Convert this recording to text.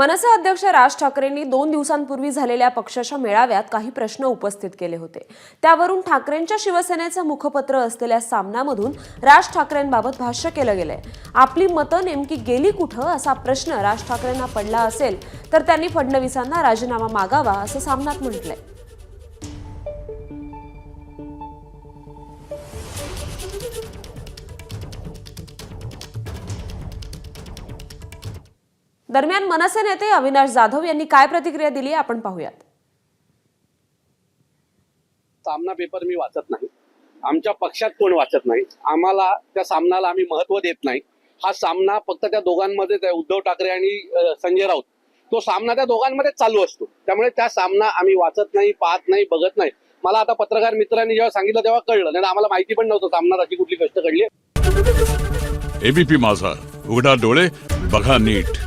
मनसे अध्यक्ष राज ठाकरेंनी 2 दिवसांपूर्वी झालेल्या पक्षाच्या मेळाव्यात काही प्रश्न उपस्थित केले होते। त्यावरून ठाकरेंच्या शिवसेनेचं मुखपत्र असलेल्या सामनामधून राज ठाकरेंबाबत भाष्य केलं गेलंय। आपली मतं नेमकी गेली कुठं असा प्रश्न राज ठाकरेंना पडला असेल तर त्यांनी फडणवीसांना राजीनामा मागावा असं सामनात म्हटलंय। दरम्यान मनसे नेते अविनाश जाधव यांनी काय प्रतिक्रिया दिली आपण पाहूयात। सामना पेपर मी वाचत नाही, आमच्या पक्षात कोण वाचत नाही, आम्हाला त्या सामनाला आम्ही महत्त्व देत नाही। हा सामना फक्त त्या दोघांमध्ये उद्धव ठाकरे आणि संजय राऊत तो सामना त्या दोघांमध्ये चालू असतो। त्यामुळे त्या सामना आम्ही वाचत नाही, पाहत नाही, बघत नाही। मला आता पत्रकार मित्रांनी जेव्हा सांगितलं तेव्हा कळलं, नाही आम्हाला माहिती पण नव्हतं सामना अशी कुठली कष्ट घडली। एबीपी माझा, उघडा डोळे बघा नीट।